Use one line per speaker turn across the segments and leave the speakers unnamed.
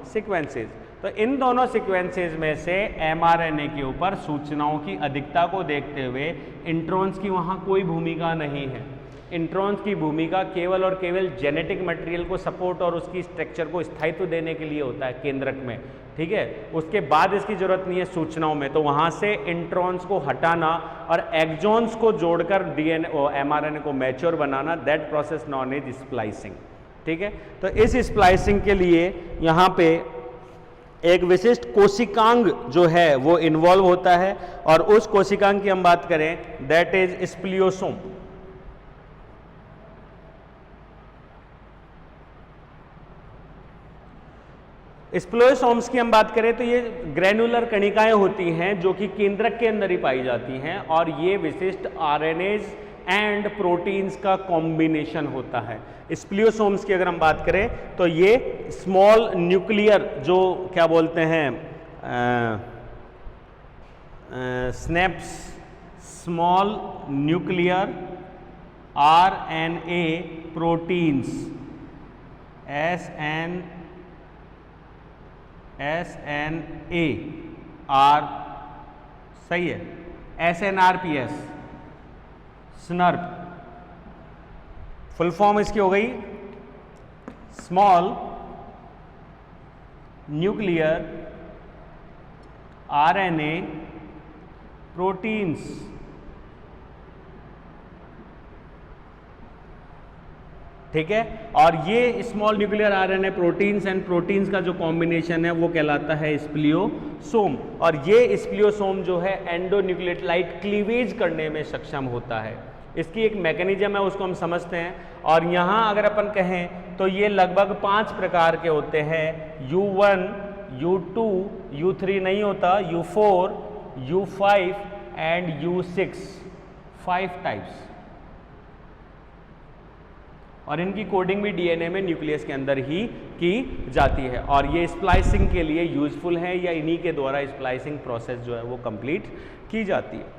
Sequences. तो इन दोनों sequences में से mRNA के ऊपर सूचनाओं की अधिकता को देखते हुए इंट्रॉन्स की वहाँ कोई भूमिका नहीं है। इंट्रॉन्स की भूमिका केवल और केवल जेनेटिक मटेरियल को सपोर्ट और उसकी स्ट्रक्चर को स्थायित्व देने के लिए होता है केंद्रक में, ठीक है। उसके बाद इसकी जरूरत नहीं है सूचनाओं में। तो वहाँ से इंट्रॉन्स को हटाना और एक्सॉन्स को जोड़कर DNA और mRNA को mature banana, that process non is splicing, ठीक है। तो इस स्प्लाइसिंग के लिए यहाँ पे एक विशिष्ट कोशिकांग जो है वो इन्वॉल्व होता है, और उस कोशिकांग की हम बात करें दैट इज स्प्लियोसोम। स्प्लियोसोम्स की हम बात करें तो ये ग्रैनुलर कणिकाएं होती हैं जो कि केंद्रक के अंदर ही पाई जाती हैं, और ये विशिष्ट आरएनएज एंड प्रोटीन्स का कॉम्बिनेशन होता है। स्प्लियोसोम्स की अगर हम बात करें तो ये स्मॉल न्यूक्लियर जो क्या बोलते हैं snaps, small nuclear RNA proteins SNA R, सही है, SNRPS, स्नर्प, फुल फॉर्म इसकी हो गई स्मॉल न्यूक्लियर आरएनए प्रोटीन्स। ठीक है, और ये small nuclear RNA proteins and proteins का जो कॉम्बिनेशन है वो कहलाता है स्प्लियोसोम, और ये स्प्लियोसोम जो है एंडोन्यूक्लियोटाइड क्लीवेज करने में सक्षम होता है। इसकी एक मैकेनिज्म है, उसको हम समझते हैं। और यहाँ अगर अपन कहें तो ये लगभग 5 प्रकार के होते हैं, U1, U2, U3 नहीं होता, U4, U5 and U6, 5 types. और इनकी कोडिंग भी डीएनए में न्यूक्लियस के अंदर ही की जाती है, और ये स्प्लाइसिंग के लिए यूजफुल है, या इन्हीं के द्वारा स्प्लाइसिंग प्रोसेस जो है वो कंप्लीट की जाती है।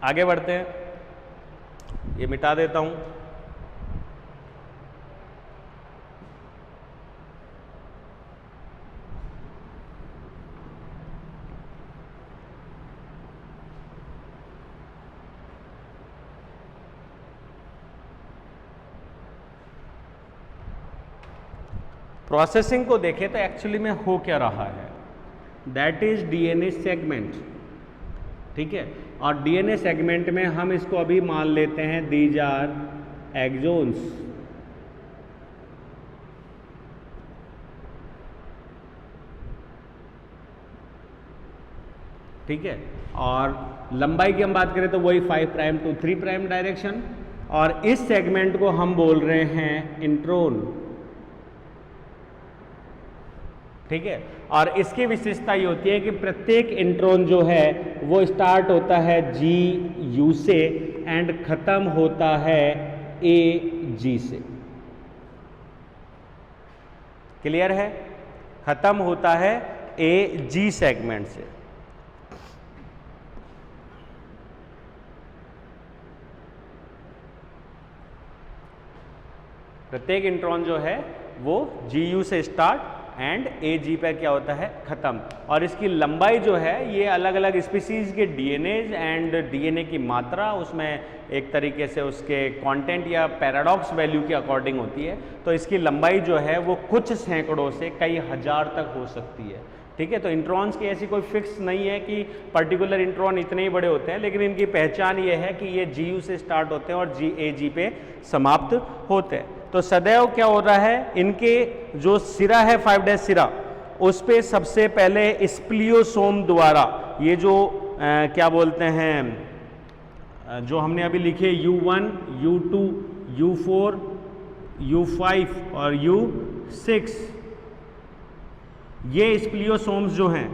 आगे बढ़ते हैं, ये मिटा देता हूं। प्रोसेसिंग को देखें तो एक्चुअली में हो क्या रहा है, दैट इज डीएनए सेगमेंट, ठीक है। और डीएनए सेगमेंट में हम इसको अभी मान लेते हैं दीज आर एक्सोन्स, ठीक है। और लंबाई की हम बात करें तो वही 5 प्राइम टू 3 प्राइम डायरेक्शन, और इस सेगमेंट को हम बोल रहे हैं इंट्रोन, ठीक है। और इसकी विशेषता ये होती है कि प्रत्येक इंट्रॉन जो है वो स्टार्ट होता है GU से एंड खत्म होता है AG से। क्लियर है? खत्म होता है AG सेगमेंट से। प्रत्येक इंट्रॉन जो है वो GU से स्टार्ट एंड AG पर क्या होता है, खत्म। और इसकी लंबाई जो है ये अलग अलग स्पीसीज के डीएनए एंड डीएनए की मात्रा, उसमें एक तरीके से उसके कंटेंट या पैराडॉक्स वैल्यू के अकॉर्डिंग होती है। तो इसकी लंबाई जो है वो कुछ सैकड़ों से कई हजार तक हो सकती है, ठीक है। तो इंट्रॉन्स की ऐसी कोई फिक्स नहीं है कि पर्टिकुलर इंट्रॉन इतने ही बड़े होते हैं, लेकिन इनकी पहचान ये है कि ये GU से स्टार्ट होते हैं और AG पे समाप्त होते हैं। तो सदैव क्या हो रहा है, इनके जो सिरा है 5' सिरा, उस पे सबसे पहले स्प्लियोसोम द्वारा ये जो क्या बोलते हैं, जो हमने अभी लिखे U1, U2, U4, U5 और U6, ये स्प्लियोसोम्स जो हैं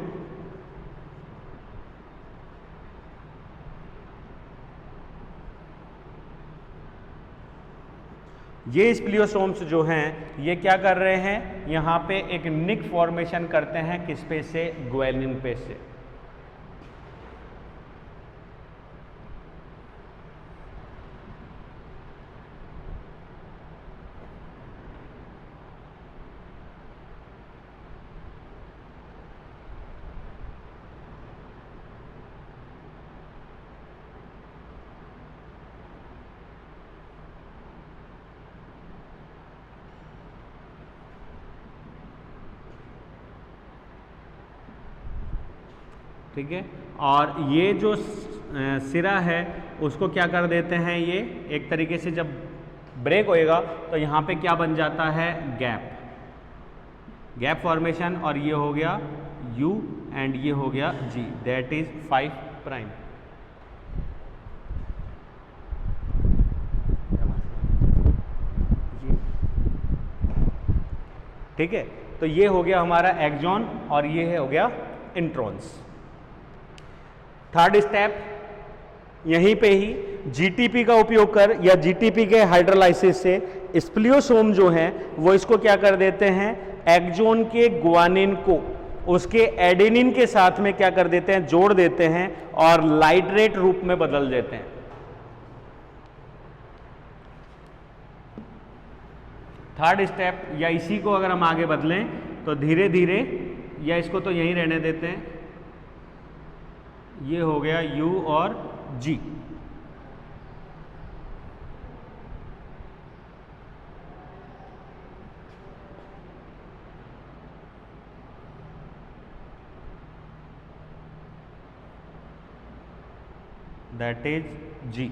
ये स्प्लियोसोम्स जो हैं ये क्या कर रहे हैं, यहाँ पे एक निक फॉर्मेशन करते हैं, किस पे से, ग्वानिन पे से। ठीक है, और ये जो सिरा है उसको क्या कर देते हैं, ये एक तरीके से जब ब्रेक होएगा तो यहाँ पे क्या बन जाता है, गैप, गैप फॉर्मेशन, और ये हो गया U एंड ये हो गया G, दैट इज 5 प्राइम। ठीक है, तो ये हो गया हमारा एक्सॉन और ये हो गया इंट्रॉन्स। थर्ड स्टेप यहीं पे ही जीटीपी का उपयोग कर या जीटीपी के हाइड्रोलाइसिस से स्प्लियोसोम जो हैं वो इसको क्या कर देते हैं, एक्सॉन के ग्वानिन को उसके एडेनिन के साथ में क्या कर देते हैं, जोड़ देते हैं और लाइट्रेट रूप में बदल देते हैं। थर्ड स्टेप, या इसी को अगर हम आगे बदलें तो धीरे धीरे, या इसको तो यहीं रहने देते हैं, ये हो गया U और G। दैट इज G,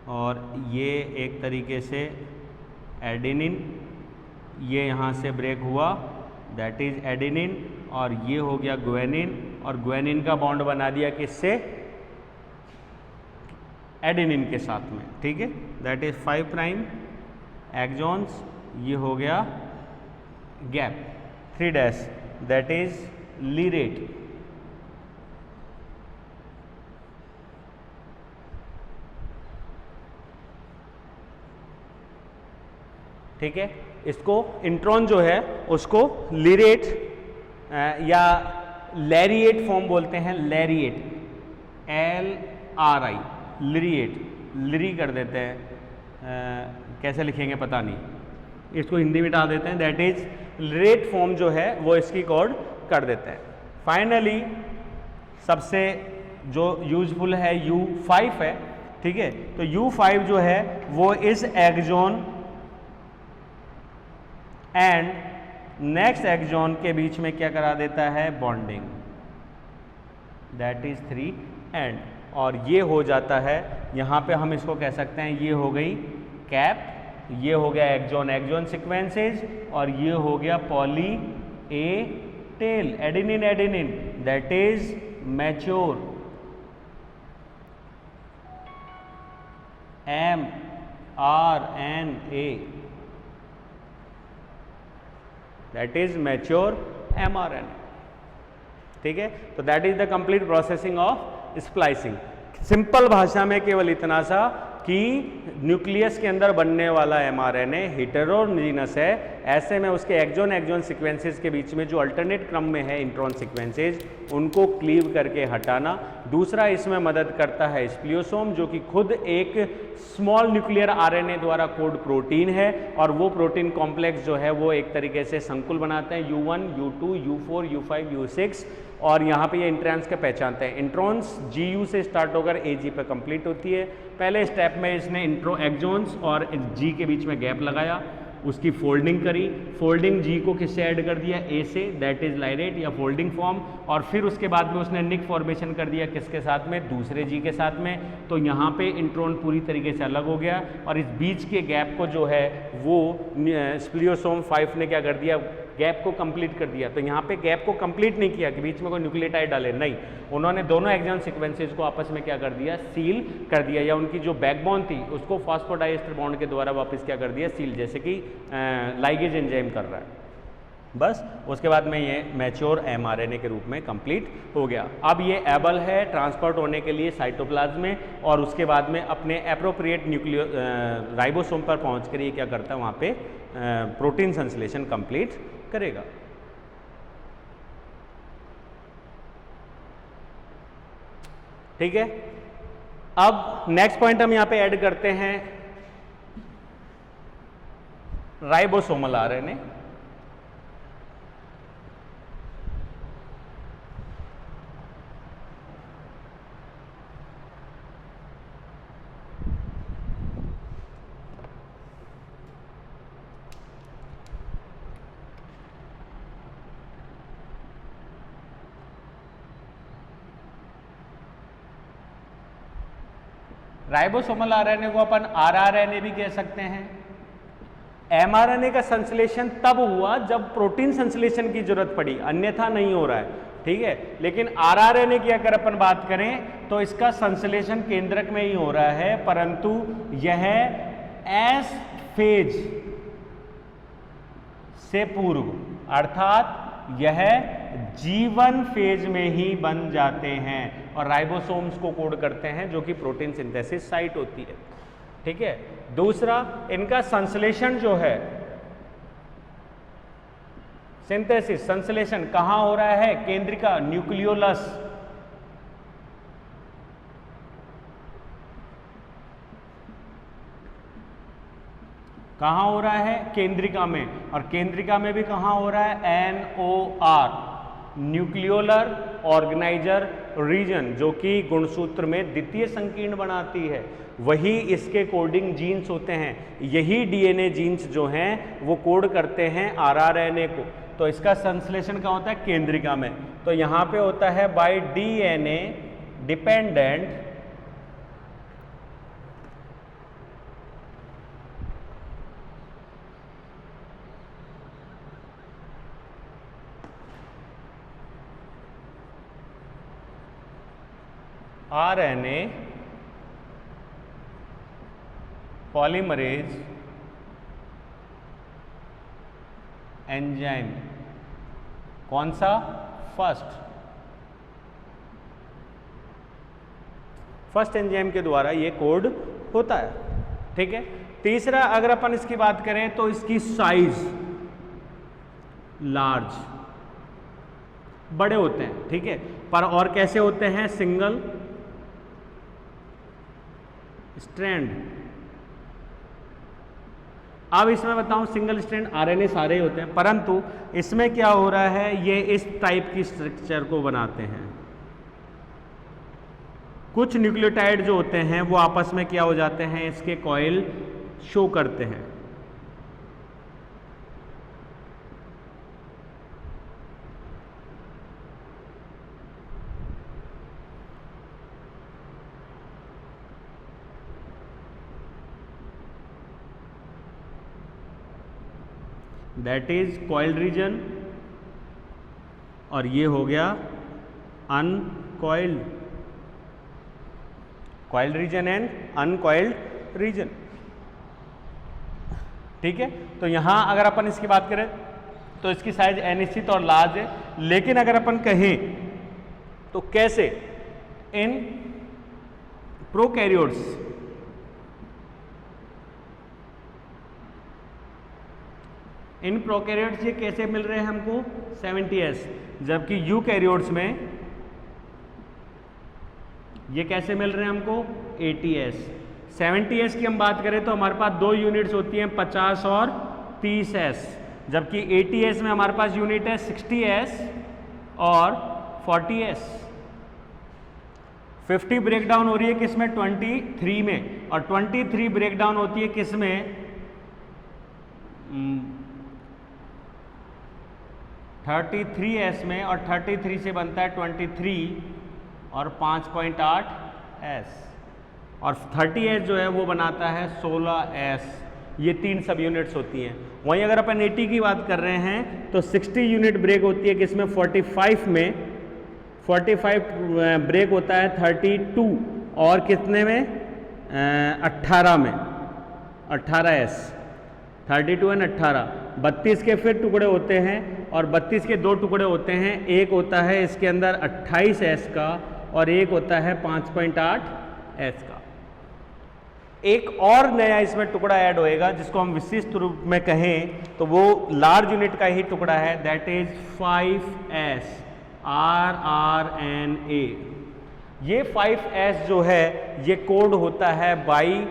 और ये एक तरीके से एडेनिन, ये यहाँ से ब्रेक हुआ, दैट इज एडेनिन, और ये हो गया ग्वानिन, और ग्वानिन का बॉन्ड बना दिया किससे, एडेनिन के साथ में। ठीक है, दैट इज 5 प्राइम एक्सॉन्स, ये हो गया गैप, 3 डैश, दैट इज लीरेट। ठीक है, इसको इंट्रॉन जो है उसको लीरेट या लैरिएट फॉर्म बोलते हैं, लैरिएट, LRI, लिरिएट, लिरी कर देते हैं, कैसे लिखेंगे पता नहीं, इसको हिंदी में डाल देते हैं, दैट इज लिरेट फॉर्म जो है वो इसकी कॉर्ड कर देते हैं। फाइनली सबसे जो यूजफुल है U5 है। ठीक है, तो U5 जो है वो इस एक्सॉन एंड नेक्स्ट एक्सॉन के बीच में क्या करा देता है, बॉन्डिंग, दैट इज 3 एंड, और ये हो जाता है, यहाँ पे हम इसको कह सकते हैं ये हो गई कैप, ये हो गया एक्सॉन एक्सॉन सीक्वेंसेस, और ये हो गया poly A tail, adenine adenine, that is mature, mRNA, that is mature mRNA। ठीक है, तो that is the complete processing of splicing. Simple भाषा में केवल इतना सा कि न्यूक्लियस के अंदर बनने वाला mRNA हेटेरोजीनस है, ऐसे में उसके एक्सॉन एक्सॉन सीक्वेंसेस के बीच में जो अल्टरनेट क्रम में है इंट्रॉन सीक्वेंसेस, उनको क्लीव करके हटाना। दूसरा इसमें मदद करता है स्प्लियोसोम, जो कि खुद एक स्मॉल न्यूक्लियर आरएनए द्वारा कोड प्रोटीन है, और वो प्रोटीन कॉम्प्लेक्स जो है वो एक तरीके से संकुल बनाते हैं, U1, U2, U4, U5, U6, और यहाँ पे ये इंट्रॉन्स के पहचानते हैं। इंट्रॉन्स GU से स्टार्ट होकर AG पे कंप्लीट होती है। पहले स्टेप में इसने इंट्रो एक्सॉन्स और G के बीच में गैप लगाया, उसकी फोल्डिंग करी, फोल्डिंग G को किससे ऐड कर दिया, A से, दैट इज लाइरेट या फोल्डिंग फॉर्म, और फिर उसके बाद में उसने निक फॉर्मेशन कर दिया किसके साथ में, दूसरे G के साथ में। तो यहाँ पे इंट्रॉन पूरी तरीके से अलग हो गया, और इस बीच के गैप को जो है वो स्प्लियोसोम 5 ने क्या कर दिया, गैप को कंप्लीट कर दिया। तो यहाँ पे गैप को कंप्लीट नहीं किया कि बीच में कोई न्यूक्लियोटाइड डाले, नहीं, उन्होंने दोनों एक्सॉन सीक्वेंसेस को आपस में क्या कर दिया, सील कर दिया, या उनकी जो बैकबोन थी उसको फॉस्फोडाइएस्टर बॉन्ड के द्वारा वापस क्या कर दिया, सील, जैसे कि लाइगेज एंजाइम कर रहा है। बस उसके बाद में ये मैच्योर mRNA के रूप में कंप्लीट हो गया। अब ये एबल है ट्रांसपोर्ट होने के लिए साइटोप्लाज्म में, और उसके बाद में अपने एप्रोप्रिएट राइबोसोम पर पहुंच कर ये क्या करता है, वहाँ पे प्रोटीन संश्लेषण कंप्लीट करेगा। ठीक है, अब नेक्स्ट पॉइंट हम यहाँ पे ऐड करते हैं राइबोसोमल आरएनए। राइबोसोमल आरएनए को अपन आरआरएनए भी कह सकते हैं। एमआरएनए का संश्लेषण तब हुआ जब प्रोटीन संश्लेषण की जरूरत पड़ी, अन्यथा नहीं हो रहा है। ठीक है, लेकिन आरआरएनए की अगर अपन बात करें तो इसका संश्लेषण केंद्रक में ही हो रहा है, परंतु यह एस फेज से पूर्व अर्थात यह G1 फेज में ही बन जाते हैं और राइबोसोम्स को कोड करते हैं, जो कि प्रोटीन सिंथेसिस साइट होती है। ठीक है, दूसरा इनका संश्लेषण जो है, सिंथेसिस संश्लेषण कहां हो रहा है, केंद्रिका न्यूक्लियोलस। कहां हो रहा है, केंद्रिका में, और केंद्रिका में भी कहां हो रहा है, NOR न्यूक्लियोलर ऑर्गेनाइजर रीजन, जो कि गुणसूत्र में द्वितीय संकीर्ण बनाती है, वही इसके कोडिंग जीन्स होते हैं। यही डीएनए जीन्स जो हैं वो कोड करते हैं आरआरएनए को। तो इसका संश्लेषण क्या होता है, केंद्रिका में। तो यहां पे होता है bye DNA dependent RNA polymerase enzyme. कौन सा, फर्स्ट एंजाइम के द्वारा ये कोड होता है। ठीक है, तीसरा अगर अपन इसकी बात करें तो इसकी साइज लार्ज, बड़े होते हैं। ठीक है, पर और कैसे होते हैं, सिंगल स्ट्रैंड। अब इसमें बताऊं, सिंगल स्ट्रैंड आरएनए सारे ही होते हैं, परंतु इसमें क्या हो रहा है, ये इस टाइप की स्ट्रक्चर को बनाते हैं। कुछ न्यूक्लियोटाइड जो होते हैं वो आपस में क्या हो जाते हैं, इसके कॉइल शो करते हैं। दैट इज कॉइल्ड रीजन, और ये हो गया uncoiled, coiled region and uncoiled region. ठीक है, तो यहां अगर अपन इसकी बात करें तो इसकी साइज अनिश्चित और लार्ज है, लेकिन अगर अपन कहें तो कैसे, इन प्रोकैरियोट्स ये कैसे मिल रहे हैं हमको, 70s, जबकि यूकैरियोट्स में ये कैसे मिल रहे हैं हमको, 80s। 70s की हम बात करें तो हमारे पास दो यूनिट्स होती हैं, 50 और 30s, जबकि 80s में हमारे पास यूनिट है 60s और 40s। 50 ब्रेकडाउन हो रही है किसमें, 23 में, और 23 ब्रेकडाउन होती है किसमें, 33s में, और 33 से बनता है 23 और 5.8 s, और 30s जो है वो बनाता है 16s। ये 3 सब यूनिट्स होती हैं। वहीं अगर अपन 80 की बात कर रहे हैं तो 60 यूनिट ब्रेक होती है किसमें, 45 में, 45 ब्रेक होता है 32, और कितने में, 18 में, 18s, 32 एंड 18। 32 के फिर टुकड़े होते हैं और 32 के 2 टुकड़े होते हैं। एक होता है इसके अंदर 28s का और एक होता है 5.8s का। एक और नया इसमें टुकड़ा ऐड होएगा जिसको हम विशिष्ट रूप में कहें तो वो लार्ज यूनिट का ही टुकड़ा है, दैट इज 5s RRNA। ये 5s जो है ये कोड होता है बाई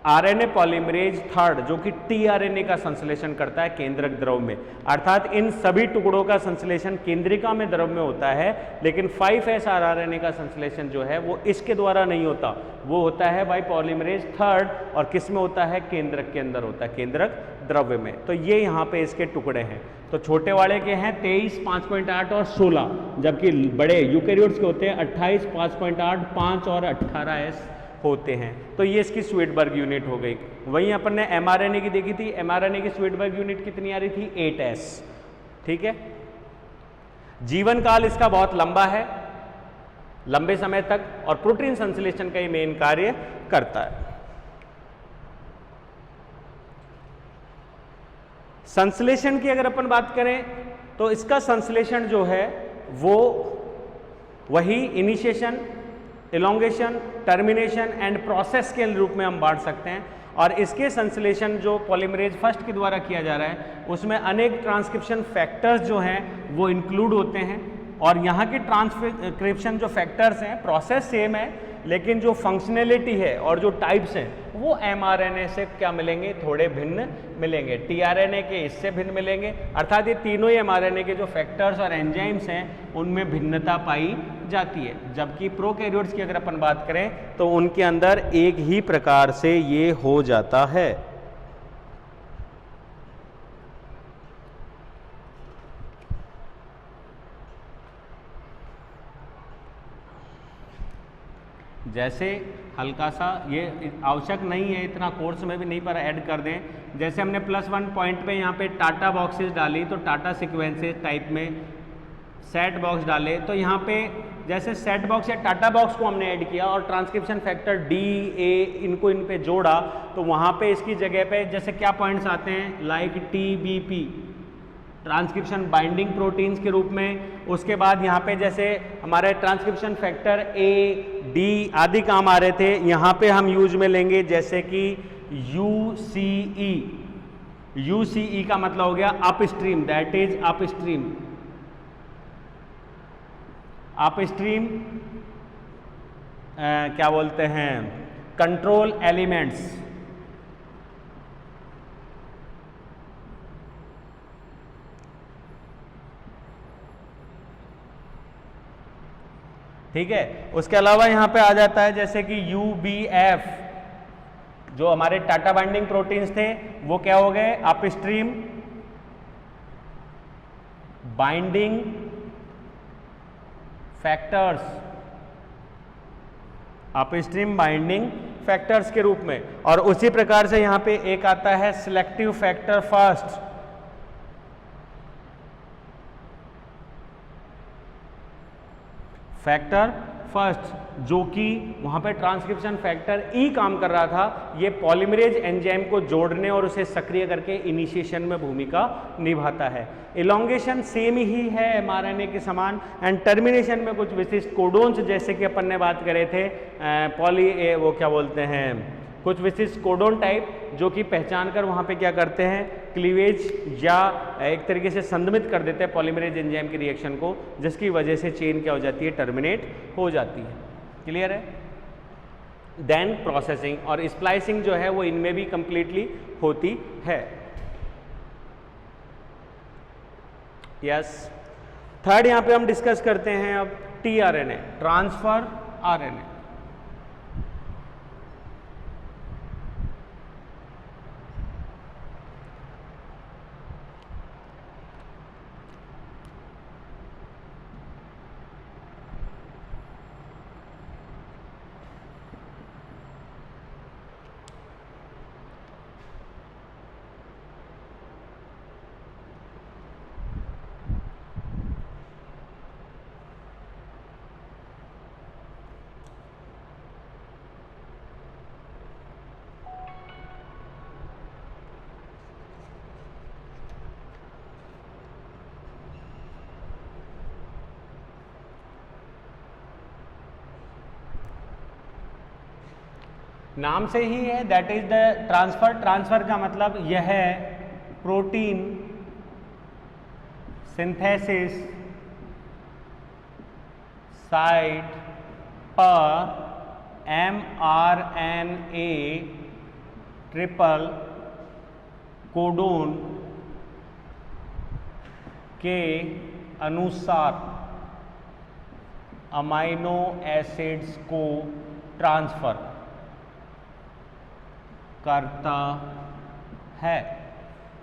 आरएनए पॉलीमरेज थर्ड, जो कि टीआरएनए का संश्लेषण करता है केंद्रक द्रव में। अर्थात इन सभी टुकड़ों का संश्लेषण केंद्रिका में द्रव में होता है, लेकिन 5s आरआरएनए का संश्लेषण जो है वो इसके द्वारा नहीं होता, वो होता है बाई पॉलीमरेज थर्ड। और किस में होता है? केंद्रक के अंदर होता है, केंद्रक द्रव्य में। तो ये यहाँ पे इसके टुकड़े हैं। तो छोटे वाले के हैं 23, 5.8 और 16, जबकि बड़े यूकेरियोट्स के होते हैं 28, 5.8, 5 और 18s होते हैं। तो ये इसकी स्वीडबर्ग यूनिट हो गई। वहीं अपन ने एमआरएनए की देखी थी, एमआरएनए की स्वीडबर्ग यूनिट कितनी आ रही थी? 8s। ठीक है। जीवन काल इसका बहुत लंबा है, लंबे समय तक, और प्रोटीन संश्लेषण का ही मेन कार्य करता है। संश्लेषण की अगर अपन बात करें तो इसका संश्लेषण जो है वो वही initiation, elongation, termination and process के रूप में हम बांट सकते हैं। और इसके संश्लेषण जो पॉलीमरेज फर्स्ट के द्वारा किया जा रहा है उसमें अनेक ट्रांसक्रिप्शन फैक्टर्स जो हैं वो इंक्लूड होते हैं। और यहाँ के ट्रांसक्रिप्शन जो फैक्टर्स हैं, प्रोसेस सेम है, लेकिन जो फंक्शनैलिटी है और जो टाइप्स हैं वो एमआरएनए से क्या मिलेंगे? थोड़े भिन्न मिलेंगे। टीआरएनए के इससे भिन्न मिलेंगे। अर्थात ये तीनों ही एमआरएनए के जो फैक्टर्स और एंजाइम्स हैं उनमें भिन्नता पाई जाती है। जबकि प्रोकैरियोट्स की अगर अपन बात करें तो उनके अंदर एक ही प्रकार से ये हो जाता है। जैसे हल्का सा, ये आवश्यक नहीं है इतना कोर्स में भी नहीं, पर ऐड कर दें। जैसे हमने +1 पॉइंट पे यहाँ पे टाटा बॉक्सेस डाली तो टाटा सीक्वेंसेस टाइप में सेट बॉक्स डाले, तो यहाँ पे जैसे सेट बॉक्स या टाटा बॉक्स को हमने ऐड किया और ट्रांसक्रिप्शन फैक्टर डी ए इनको इन पे जोड़ा, तो वहाँ पे इसकी जगह पे जैसे क्या पॉइंट्स आते हैं? Like TBP, transcription binding proteins के रूप में। उसके बाद यहाँ पे जैसे हमारे ट्रांसक्रिप्शन फैक्टर A, D आदि काम आ रहे थे, यहाँ पे हम यूज में लेंगे जैसे कि UCE। UCE का मतलब हो गया upstream, that is upstream. Upstream क्या बोलते हैं? Control elements. ठीक है। उसके अलावा यहाँ पे आ जाता है जैसे कि UBF, जो हमारे टाटा बाइंडिंग प्रोटीन्स थे वो क्या हो गए? Upstream binding factors, upstream binding factors के रूप में। और उसी प्रकार से यहाँ पे एक आता है selective factor first, factor first, जो कि वहाँ पे ट्रांसक्रिप्शन फैक्टर ई काम कर रहा था। ये पॉलीमरेज एंजाइम को जोड़ने और उसे सक्रिय करके इनिशिएशन में भूमिका निभाता है। इलोंगेशन सेम ही है एमआरएनए के समान, एंड टर्मिनेशन में कुछ विशिष्ट कोडोन्स, जैसे कि अपन ने बात करे थे वो क्या बोलते हैं, कुछ विशिष्ट कोडोन टाइप जो कि पहचान कर वहाँ पे क्या करते हैं? क्लीवेज या एक तरीके से संदमित कर देते हैं पॉलीमरेज एंजाइम की रिएक्शन को, जिसकी वजह से चेन क्या हो जाती है? टर्मिनेट हो जाती है। क्लियर है? देन प्रोसेसिंग और स्प्लाइसिंग जो है वो इनमें भी कंप्लीटली होती है। यस। थर्ड यहाँ पे हम डिस्कस करते हैं अब टीआरएनए, ट्रांसफर आरएनए। नाम से ही है, that is the transfer. Transfer का मतलब यह है प्रोटीन सिंथेसिस साइट पर mRNA ट्रिपल कोडोन के अनुसार अमाइनो एसिड्स को ट्रांसफर करता है।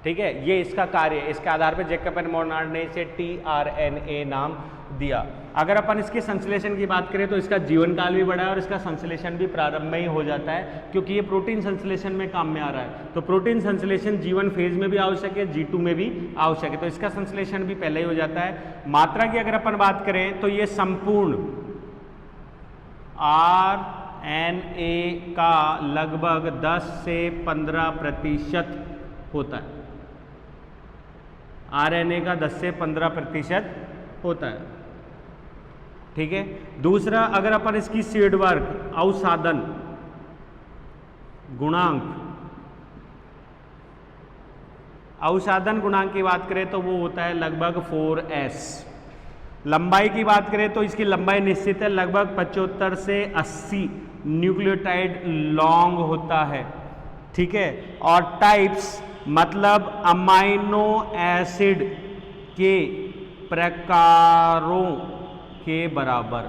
ठीक है, ये इसका कार्य है। इसके आधार पर जैकब एंड मोनार्ड ने इसे tRNA नाम दिया। अगर अपन इसके संश्लेषण की बात करें तो इसका जीवन काल भी बड़ा है और इसका संश्लेषण भी प्रारंभ में ही हो जाता है, क्योंकि ये प्रोटीन संश्लेषण में काम में आ रहा है। तो प्रोटीन संश्लेषण जीवन फेज में भी आवश्यक है, G2 में भी आवश्यक है, तो इसका संश्लेषण भी पहले ही हो जाता है। मात्रा की अगर अपन बात करें तो ये संपूर्ण RNA का लगभग 10 से 15% होता है। RNA का 10 से 15% होता है। ठीक है, दूसरा अगर अपन इसकी सीड वर्क अवसादन गुणांक, अवसादन गुणांक की बात करें तो वो होता है लगभग 4s। लंबाई की बात करें तो इसकी लंबाई निश्चित है, लगभग 75 से 80 न्यूक्लियोटाइड लॉन्ग होता है। ठीक है, और टाइप्स मतलब अमाइनो एसिड के प्रकारों के बराबर,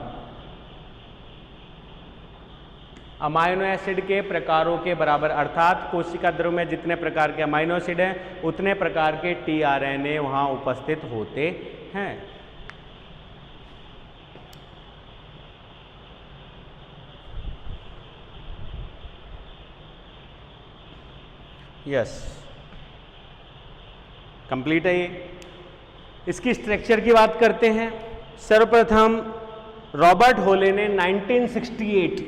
अमाइनो एसिड के प्रकारों के बराबर, अर्थात कोशिका द्रव्य में जितने प्रकार के अमाइनो एसिड हैं उतने प्रकार के tRNA वहां उपस्थित होते हैं। यस, कंप्लीट है ये। इसकी स्ट्रक्चर की बात करते हैं। सर्वप्रथम रॉबर्ट होले ने 1968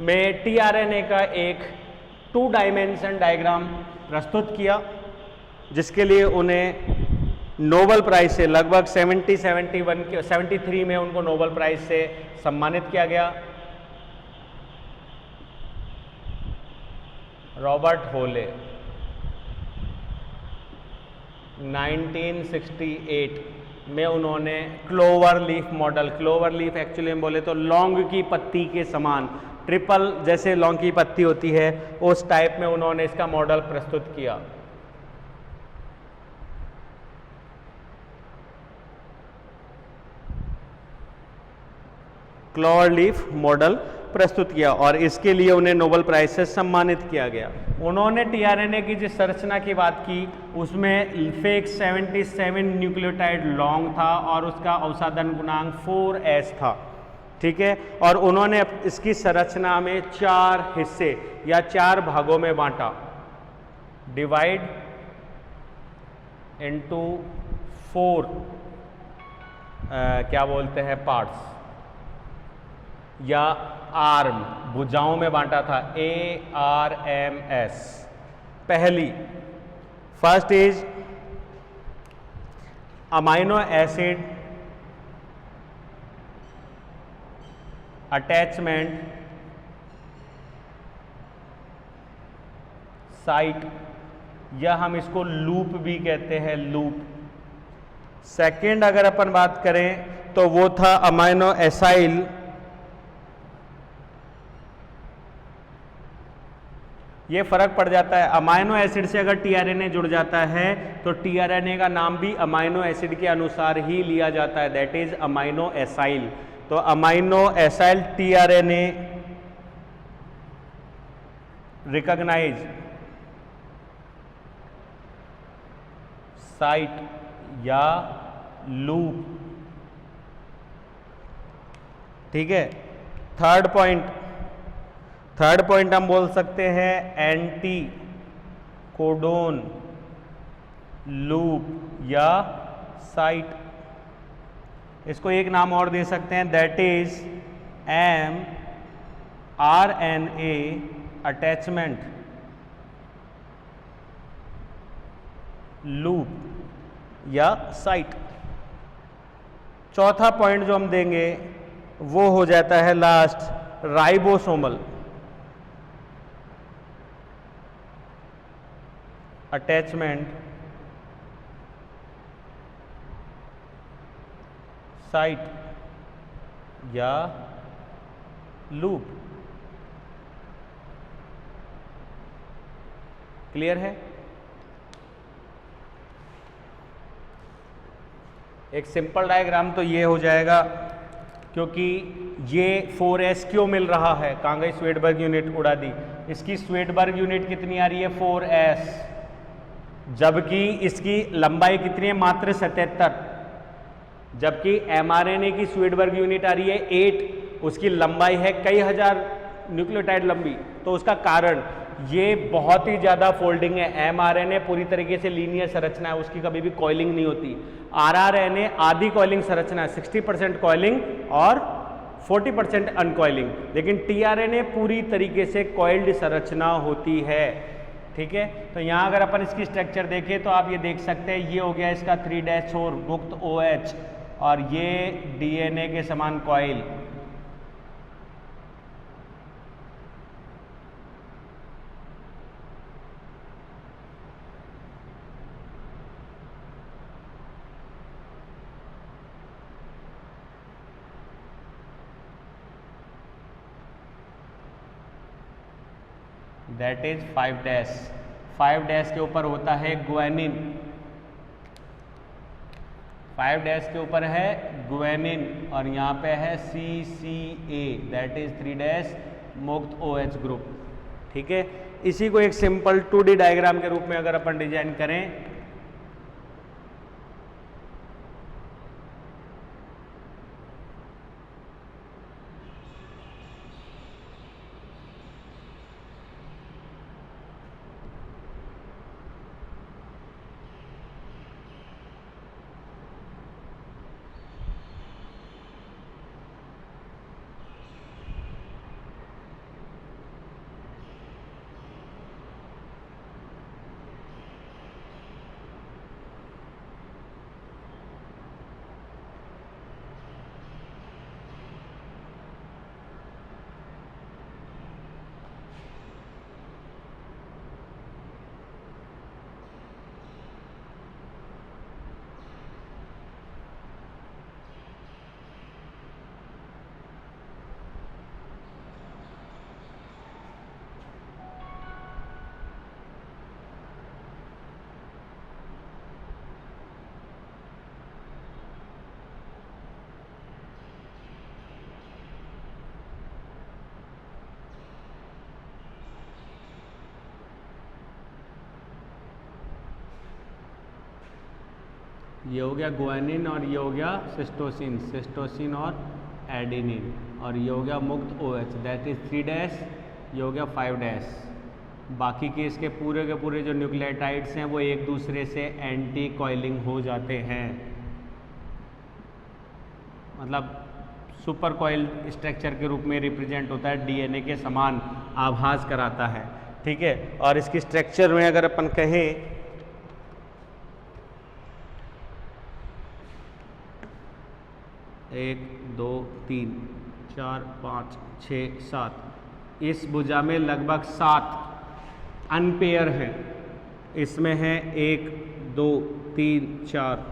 में tRNA का एक 2 डायमेंशन डायग्राम प्रस्तुत किया, जिसके लिए उन्हें नोबेल प्राइज से लगभग 73 में उनको नोबेल प्राइज से सम्मानित किया गया। रॉबर्ट होले 1968 में उन्होंने clover leaf model, clover leaf actually में बोले तो लौंग की पत्ती के समान, ट्रिपल जैसे लौंग की पत्ती होती है उस टाइप में उन्होंने इसका मॉडल प्रस्तुत किया। क्लोवर लीफ मॉडल प्रस्तुत किया और इसके लिए उन्हें नोबेल प्राइज से सम्मानित किया गया। उन्होंने tRNA की जिस संरचना की बात की उसमें फेक 77 न्यूक्लियोटाइड लॉन्ग था और उसका अवसादन गुणांक 4s था। ठीक है, और उन्होंने इसकी संरचना में 4 हिस्से या 4 भागों में बांटा, डिवाइड इनटू 4 क्या बोलते हैं पार्ट्स, या आर्म, भुजाओं में बांटा था, ARMS। पहली first is amino acid attachment site, या हम इसको लूप भी कहते हैं, लूप। सेकंड अगर अपन बात करें तो वो था अमाइनो एसाइल ये फर्क पड़ जाता है, अमाइनो एसिड से अगर tRNA जुड़ जाता है तो tRNA का नाम भी अमाइनो एसिड के अनुसार ही लिया जाता है, दैट इज अमाइनो एसाइल। तो amino acyl tRNA recognise site या लूप। ठीक है, थर्ड पॉइंट हम बोल सकते हैं एंटी कोडोन लूप या साइट। इसको एक नाम और दे सकते हैं, that is mRNA attachment loop या साइट। चौथा पॉइंट जो हम देंगे वो हो जाता है लास्ट, राइबोसोमल अटैचमेंट साइट या लूप। क्लियर है? एक सिंपल डायग्राम तो ये हो जाएगा, क्योंकि ये 4s क्यों मिल रहा है, कहाँ गई स्वेडबर्ग यूनिट, उड़ा दी। इसकी स्वेडबर्ग यूनिट कितनी आ रही है 4s, जबकि इसकी लंबाई कितनी है मात्र 77, जबकि mRNA की स्वेडबर्ग यूनिट आ रही है 8, उसकी लंबाई है कई हजार न्यूक्लियोटाइड लंबी। तो उसका कारण ये बहुत ही ज़्यादा फोल्डिंग है। mRNA पूरी तरीके से लीनियर संरचना है, उसकी कभी भी कॉइलिंग नहीं होती। rRNA आधी कॉइलिंग संरचना है, 60% कॉइलिंग और 40% अनकॉइलिंग, लेकिन tRNA पूरी तरीके से कॉइल्ड संरचना होती है। ठीक है, तो यहाँ अगर अपन इसकी स्ट्रक्चर देखें तो आप ये देख सकते हैं, ये हो गया इसका 3' छोर मुक्त OH, और ये DNA के समान कॉइल। दैट इज 5' के ऊपर होता है ग्वानिन, 5' के ऊपर है ग्वानिन, और यहाँ पे है CCA, दैट इज 3' मुक्त OH ग्रुप। ठीक है, इसी को एक सिंपल 2D डायग्राम के रूप में अगर अपन डिजाइन करें, ये हो गया ग्वानिन और ये हो गया सिस्टोसिन और एडेनिन, और ये हो गया मुक्त OH, दैट इज 3', ये हो गया 5'। बाकी के इसके पूरे जो न्यूक्लियोटाइड्स हैं वो एक दूसरे से एंटी कॉइलिंग हो जाते हैं, मतलब सुपर कॉइल स्ट्रक्चर के रूप में रिप्रेजेंट होता है, DNA के समान आभास कराता है। ठीक है, और इसकी स्ट्रक्चर में अगर अपन कहें, एक, दो, तीन, 4, 5, 6, 7, इस भुजा में लगभग 7 अनपेयर हैं। इसमें है 1, 2, 3, 4,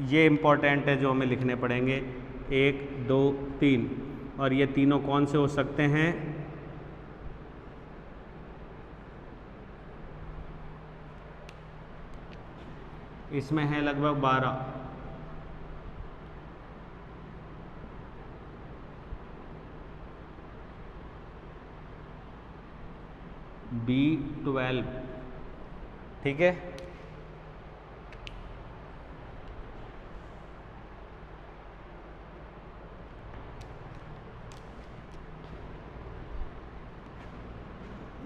ये इम्पोर्टेंट है जो हमें लिखने पड़ेंगे, 1, 2, 3, और ये तीनों कौन से हो सकते हैं, इसमें है लगभग 12। B12। ठीक है,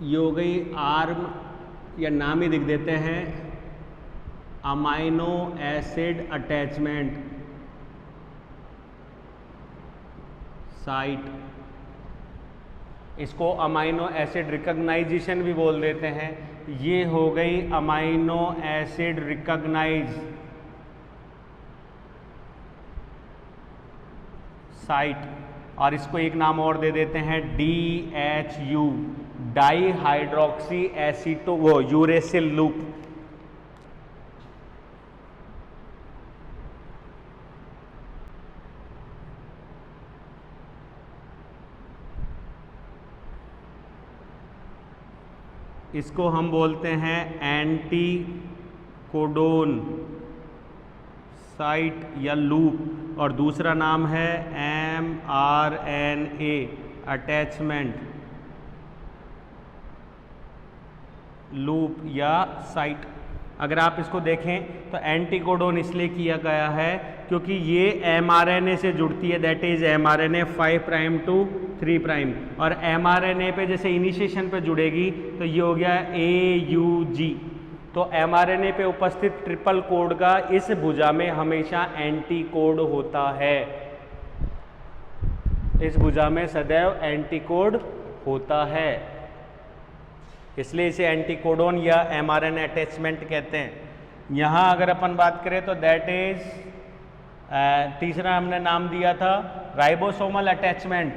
ये हो गई आर्म, या नाम ही लिख देते हैं, अमाइनो एसिड अटैचमेंट साइट। इसको अमाइनो एसिड रिकॉग्नाइजेशन भी बोल देते हैं। ये हो गई अमाइनो एसिड रिकॉग्नाइज साइट, और इसको एक नाम और दे देते हैं DHU, डाई हाइड्रोक्सी एसीटो वो यूरेसिल लूप। इसको हम बोलते हैं एंटी कोडोन साइट या लूप, और दूसरा नाम है mRNA अटैचमेंट लूप या साइट। अगर आप इसको देखें तो एंटीकोडोन इसलिए किया गया है क्योंकि ये mRNA से जुड़ती है, that is mRNA 5 prime to 3 prime, और mRNA पे जैसे इनिशिएशन पे जुड़ेगी तो ये हो गया AUG। तो mRNA पे उपस्थित ट्रिपल कोड का इस भुजा में हमेशा एंटीकोड होता है, इस भुजा में सदैव एंटीकोड होता है, इसलिए इसे एंटीकोडोन या mRNA अटैचमेंट कहते हैं। यहाँ अगर अपन बात करें तो दैट इज तीसरा हमने नाम दिया था राइबोसोमल अटैचमेंट।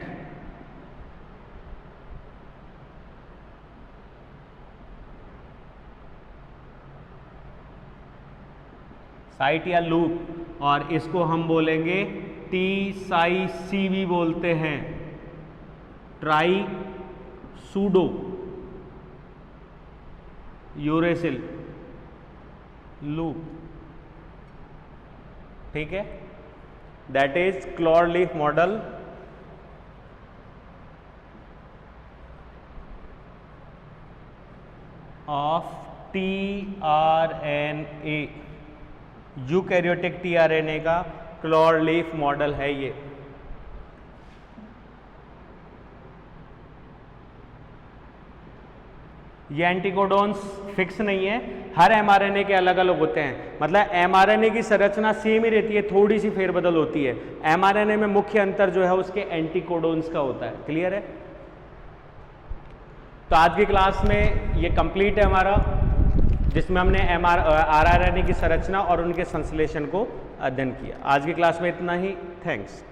साइट या लूप, और इसको हम बोलेंगे TSI-CV बोलते हैं, ट्राई सूडो यूरेसिल लूप। ठीक है, that is Claude leaf model of tRNA, eukaryotic tRNA का क्लॉड लीफ मॉडल है ये। एंटीकोडोन्स फिक्स नहीं है, हर mRNA के अलग अलग होते हैं, मतलब mRNA की संरचना सेम ही रहती है, थोड़ी सी फेरबदल होती है। mRNA में मुख्य अंतर जो है उसके एंटीकोडोन्स का होता है। क्लियर है? तो आज की क्लास में ये कंप्लीट है हमारा, जिसमें हमने RNA की संरचना और उनके संश्लेषण को अध्ययन किया। आज की क्लास में इतना ही। थैंक्स।